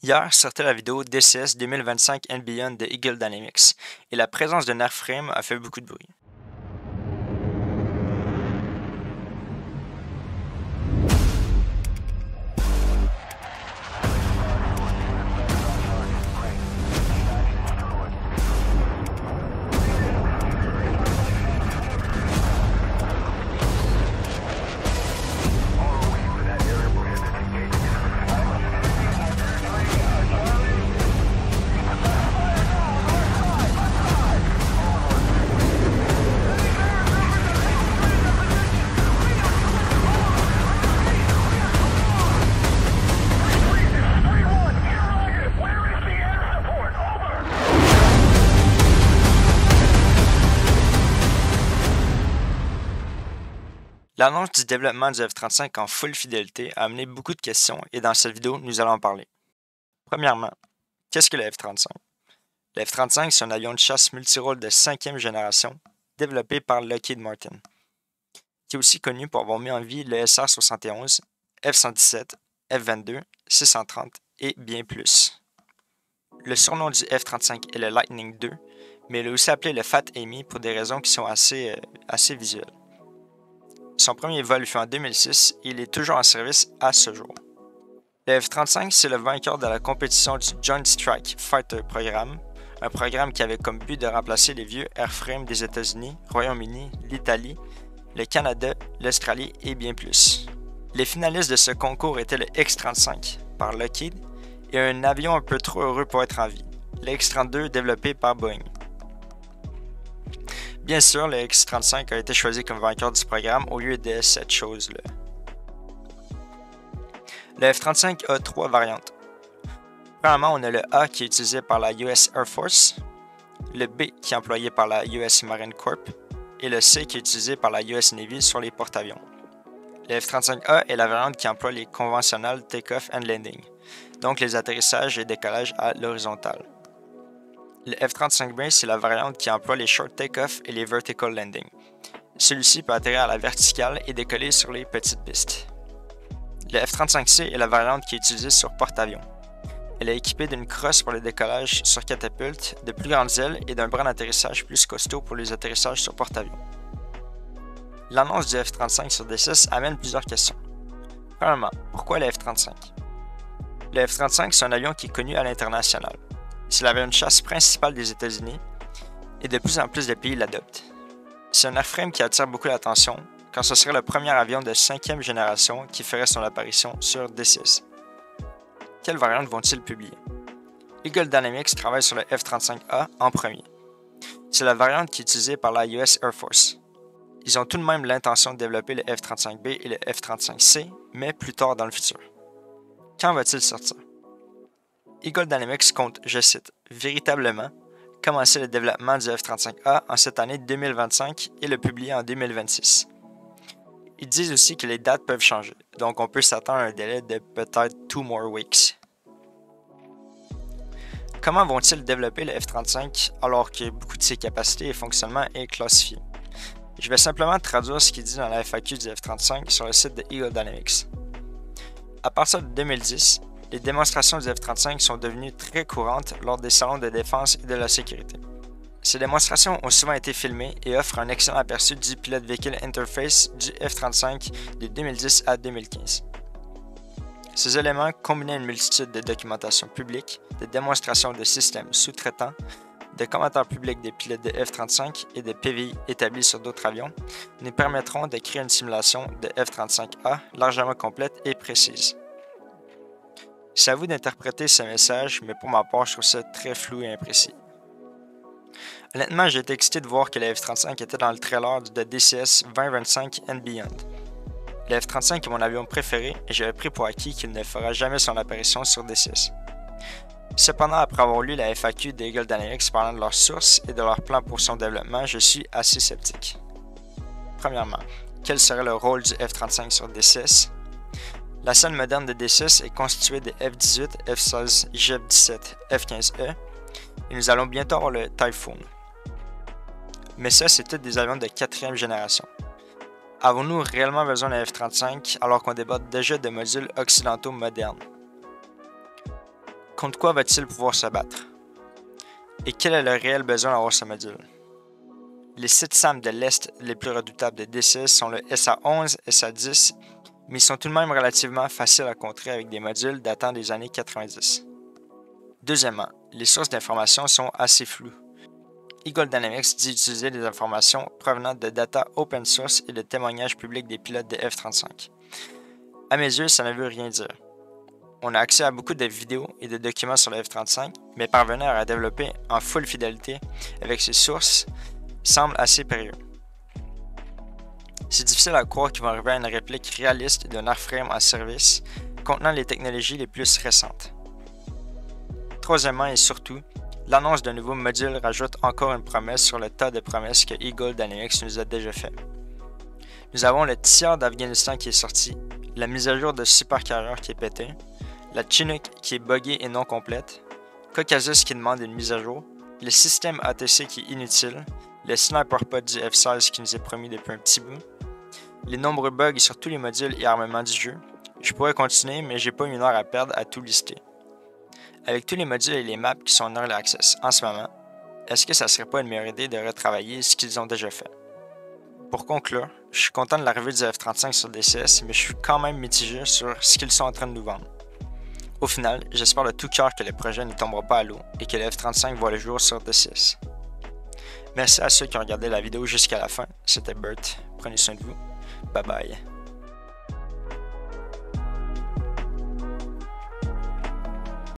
Hier sortait la vidéo DCS 2025 and Beyond de Eagle Dynamics, et la présence d'un airframe a fait beaucoup de bruit. L'annonce du développement du F-35 en full fidélité a amené beaucoup de questions et dans cette vidéo, nous allons en parler. Premièrement, qu'est-ce que le F-35? Le F-35, c'est un avion de chasse multirôle de 5e génération développé par Lockheed Martin, qui est aussi connu pour avoir mis en vie le SR-71, F-117, F-22, C-130 et bien plus. Le surnom du F-35 est le Lightning II, mais il est aussi appelé le Fat Amy pour des raisons qui sont assez visuelles. Son premier vol fut en 2006 et il est toujours en service à ce jour. Le F-35, c'est le vainqueur de la compétition du Joint Strike Fighter Programme, un programme qui avait comme but de remplacer les vieux airframes des États-Unis, Royaume-Uni, l'Italie, le Canada, l'Australie et bien plus. Les finalistes de ce concours étaient le X-35 par Lockheed et un avion un peu trop heureux pour être en vie, le X-32 développé par Boeing. Bien sûr, le X-35 a été choisi comme vainqueur du programme au lieu de cette chose-là. Le F-35 a 3 variantes. Premièrement, on a le A qui est utilisé par la US Air Force, le B qui est employé par la US Marine Corps et le C qui est utilisé par la US Navy sur les porte-avions. Le F-35A est la variante qui emploie les conventionnels Take-off and Landing, donc les atterrissages et décollages à l'horizontale. Le F-35B, c'est la variante qui emploie les short take-off et les vertical landing. Celui-ci peut atterrir à la verticale et décoller sur les petites pistes. Le F-35C est la variante qui est utilisée sur porte-avions. Elle est équipée d'une crosse pour le décollage sur catapulte, de plus grandes ailes et d'un bras d'atterrissage plus costaud pour les atterrissages sur porte-avions. L'annonce du F-35 sur D6 amène plusieurs questions. Premièrement, pourquoi le F-35? Le F-35, c'est un avion qui est connu à l'international. C'est l'avion de chasse principal des États-Unis et de plus en plus de pays l'adoptent. C'est un airframe qui attire beaucoup l'attention car ce serait le premier avion de 5e génération qui ferait son apparition sur D6. Quelles variantes vont-ils publier? Eagle Dynamics travaille sur le F-35A en premier. C'est la variante qui est utilisée par la US Air Force. Ils ont tout de même l'intention de développer le F-35B et le F-35C, mais plus tard dans le futur. Quand va-t-il sortir? Eagle Dynamics compte, je cite, « véritablement » commencer le développement du F-35A en cette année 2025 et le publier en 2026. Ils disent aussi que les dates peuvent changer, donc on peut s'attendre à un délai de peut-être 2 more weeks. Comment vont-ils développer le F-35 alors que beaucoup de ses capacités et fonctionnements est classifié? Je vais simplement traduire ce qui est dit dans la FAQ du F-35 sur le site de Eagle Dynamics. À partir de 2010, les démonstrations du F-35 sont devenues très courantes lors des salons de défense et de la sécurité. Ces démonstrations ont souvent été filmées et offrent un excellent aperçu du Pilot Vehicle Interface du F-35 de 2010 à 2015. Ces éléments, combinés à une multitude de documentation publique, de démonstrations de systèmes sous-traitants, de commentaires publics des pilotes de F-35 et de PVI établis sur d'autres avions, nous permettront de créer une simulation de F-35A largement complète et précise. C'est à vous d'interpréter ce message, mais pour ma part, je trouve ça très flou et imprécis. Honnêtement, j'ai été excité de voir que le F-35 était dans le trailer de DCS 2025 and Beyond. Le F-35 est mon avion préféré et j'avais pris pour acquis qu'il ne fera jamais son apparition sur DCS. Cependant, après avoir lu la FAQ d'Eagle Dynamics parlant de leurs sources et de leur plan pour son développement, je suis assez sceptique. Premièrement, quel serait le rôle du F-35 sur DCS? La scène moderne de D6 est constituée de F-18, F-16, JEP-17, F-15E et nous allons bientôt avoir le Typhoon. Mais ça, c'est tous des avions de 4e génération. Avons-nous réellement besoin d'un F-35 alors qu'on débat déjà de modules occidentaux modernes? Contre quoi va-t-il pouvoir se battre? Et quel est le réel besoin d'avoir ce module? Les sites SAM de l'Est les plus redoutables de D6 sont le SA-11, SA-10, mais ils sont tout de même relativement faciles à contrer avec des modules datant des années 90. Deuxièmement, les sources d'informations sont assez floues. Eagle Dynamics dit utiliser des informations provenant de data open source et de témoignages publics des pilotes de F-35. À mes yeux, ça ne veut rien dire. On a accès à beaucoup de vidéos et de documents sur le F-35, mais parvenir à développer en full fidélité avec ces sources semble assez périlleux. C'est difficile à croire qu'ils vont arriver à une réplique réaliste d'un airframe en service contenant les technologies les plus récentes. Troisièmement et surtout, l'annonce d'un nouveau module rajoute encore une promesse sur le tas de promesses que Eagle Dynamics nous a déjà fait. Nous avons le tiers d'Afghanistan qui est sorti, la mise à jour de Supercarrier qui est pétée, la Chinook qui est buggée et non complète, Caucasus qui demande une mise à jour, le système ATC qui est inutile, le sniper pod du F-16 qui nous est promis depuis un petit bout, les nombreux bugs sur tous les modules et armements du jeu. Je pourrais continuer, mais j'ai pas une heure à perdre à tout lister. Avec tous les modules et les maps qui sont en early access en ce moment, est-ce que ça serait pas une meilleure idée de retravailler ce qu'ils ont déjà fait? Pour conclure, je suis content de l'arrivée du F-35 sur DCS, mais je suis quand même mitigé sur ce qu'ils sont en train de nous vendre. Au final, j'espère de tout cœur que le projet ne tombera pas à l'eau et que le F-35 voit le jour sur DCS. Merci à ceux qui ont regardé la vidéo jusqu'à la fin, c'était Bert, prenez soin de vous, bye bye.